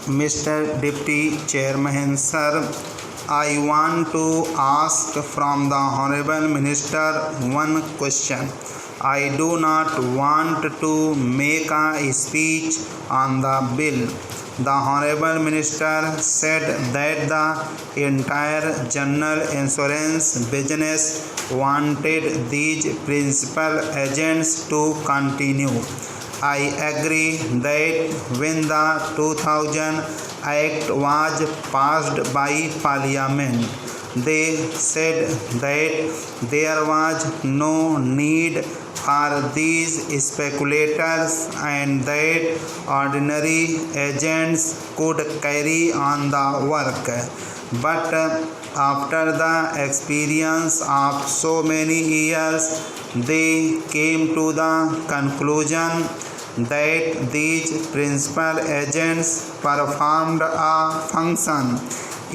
Mr. Deputy Chairman, sir, I want to ask from the Honorable Minister one question. I do not want to make a speech on the bill. The Honorable Minister said that the entire general insurance business wanted these principal agents to continue. I agree that when the 2000 Act was passed by Parliament, they said that there was no need for these speculators and that ordinary agents could carry on the work. But after the experience of so many years, they came to the conclusion that these principal agents performed a function.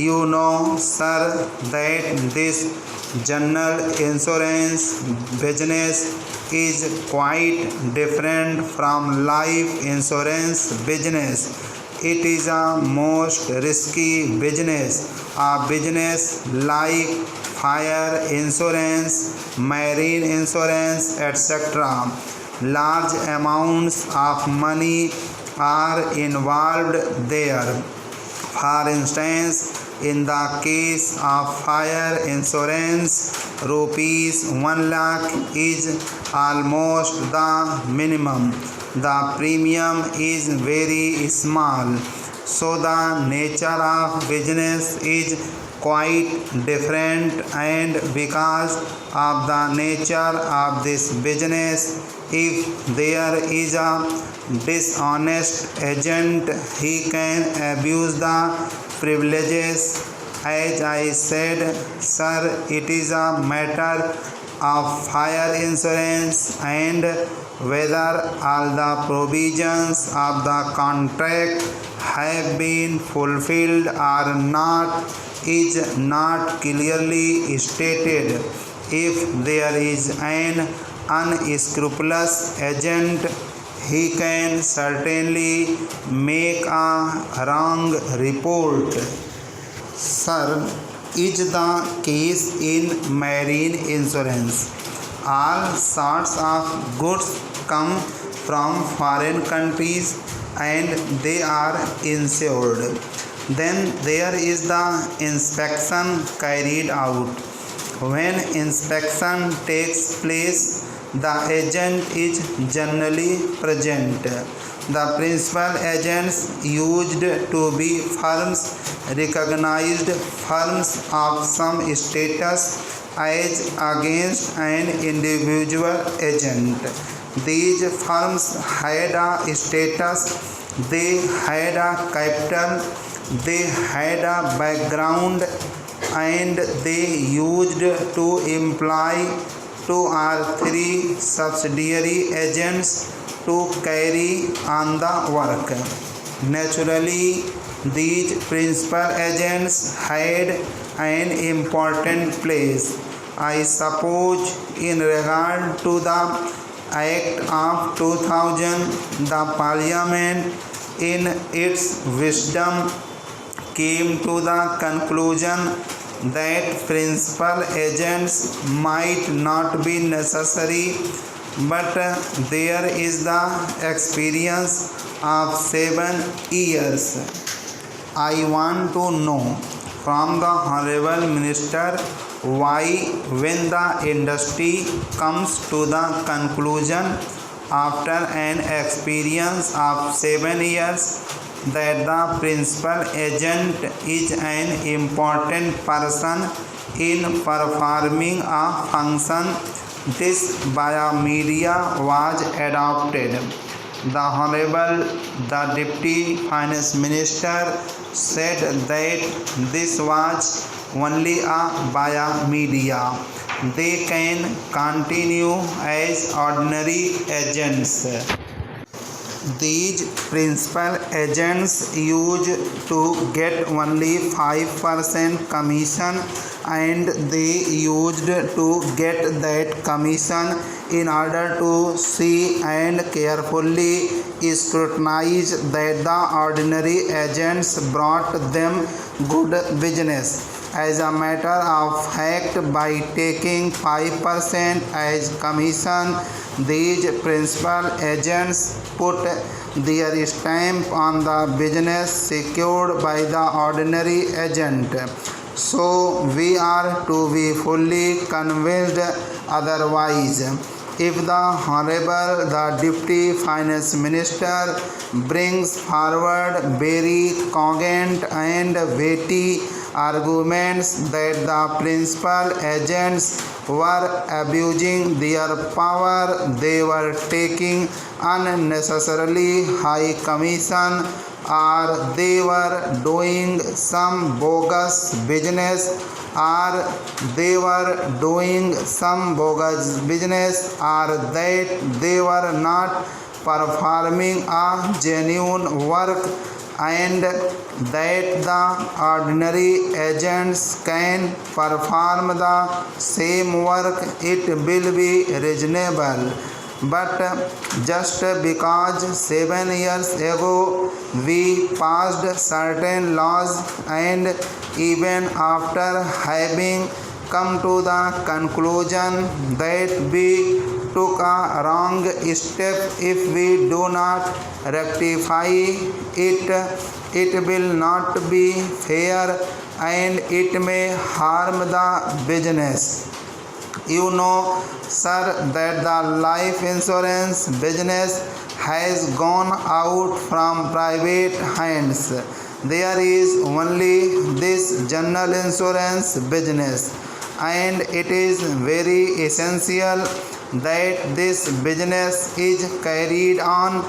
You know, sir, that this general insurance business is quite different from life insurance business. It is a most risky business, a business like fire insurance, marine insurance, etc. Large amounts of money are involved there. For instance, in the case of fire insurance, rupees 1 lakh is almost the minimum. The premium is very small, so the nature of business is quite different, and because of the nature of this business, if there is a dishonest agent, he can abuse the privileges. As I said, sir, it is a matter of fire insurance, and whether all the provisions of the contract have been fulfilled or not is not clearly stated. If there is an unscrupulous agent, he can certainly make a wrong report. Sir, is the case in marine insurance. All sorts of goods come from foreign countries and they are insured. Then there is the inspection carried out. When inspection takes place, the agent is generally present. The principal agents used to be firms, recognized firms of some status as against an individual agent. These firms had a status, they had a capital, they had a background, and they used to employ 2 or 3 subsidiary agents to carry on the work. Naturally, these principal agents had an important place. I suppose in regard to the Act of 2000, the Parliament in its wisdom came to the conclusion that principal agents might not be necessary, but there is the experience of 7 years. I want to know from the Honorable Minister why, when the industry comes to the conclusion after an experience of 7 years that the principal agent is an important person in performing a function, this biomedia was adopted. The Honorable Deputy Finance Minister said that this was only a biomedia. They can continue as ordinary agents. These principal agents used to get only 5% commission, and they used to get that commission in order to see and carefully scrutinize that the ordinary agents brought them good business. As a matter of fact, by taking 5% as commission, these principal agents put their stamp on the business secured by the ordinary agent. So we are to be fully convinced otherwise. If the Honorable the Deputy Finance Minister brings forward very cogent and weighty arguments that the principal agents were abusing their power, they were taking unnecessarily high commission, or they were doing some bogus business, or they were doing some bogus business, or that they were not performing a genuine work, and that the ordinary agents can perform the same work, it will be reasonable. But just because 7 years ago we passed certain laws, and even after having come to the conclusion that we took a wrong step, if we do not rectify it, it will not be fair and it may harm the business. You know, sir, that the life insurance business has gone out from private hands. There is only this general insurance business, and it is very essential that this business is carried on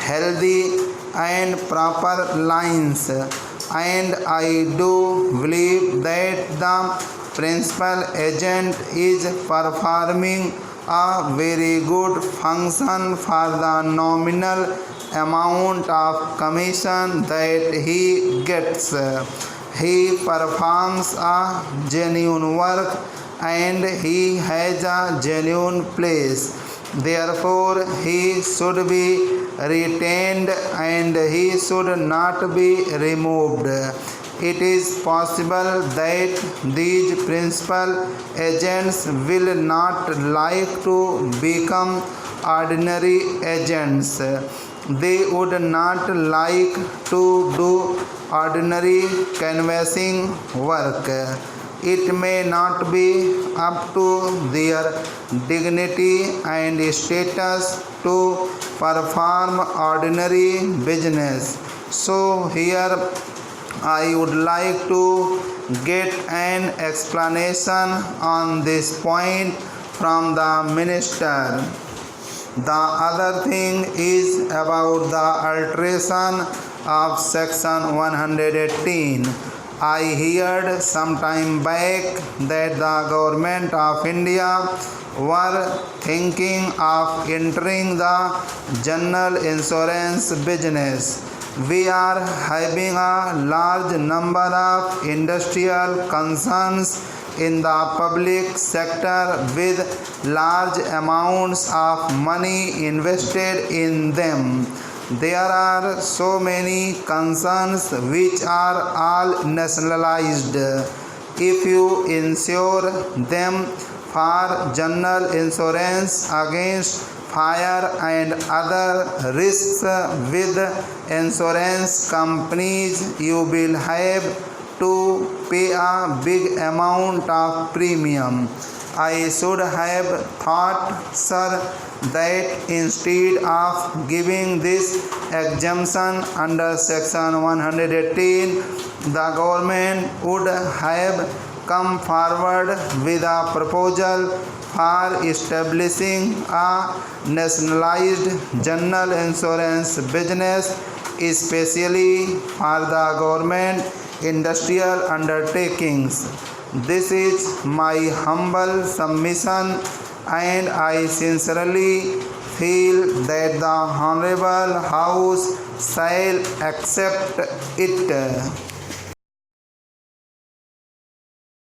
healthy and proper lines, and I do believe that the principal agent is performing a very good function for the nominal amount of commission that he gets. He performs a genuine work and he has a genuine place. Therefore, he should be retained and he should not be removed. It is possible that these principal agents will not like to become ordinary agents. They would not like to do ordinary canvassing work. It may not be up to their dignity and status to perform ordinary business. So here I would like to get an explanation on this point from the minister. The other thing is about the alteration of section 118. I heard some time back that the government of India were thinking of entering the general insurance business. We are having a large number of industrial concerns in the public sector with large amounts of money invested in them. There are so many concerns which are all nationalized. If you insure them for general insurance against fire and other risks with insurance companies, you will have to pay a big amount of premium. I should have thought, sir, that instead of giving this exemption under section 118, the government would have come forward with a proposal for establishing a nationalized general insurance business, especially for the government industrial undertakings. This is my humble submission, and I sincerely feel that the Honorable House shall accept it.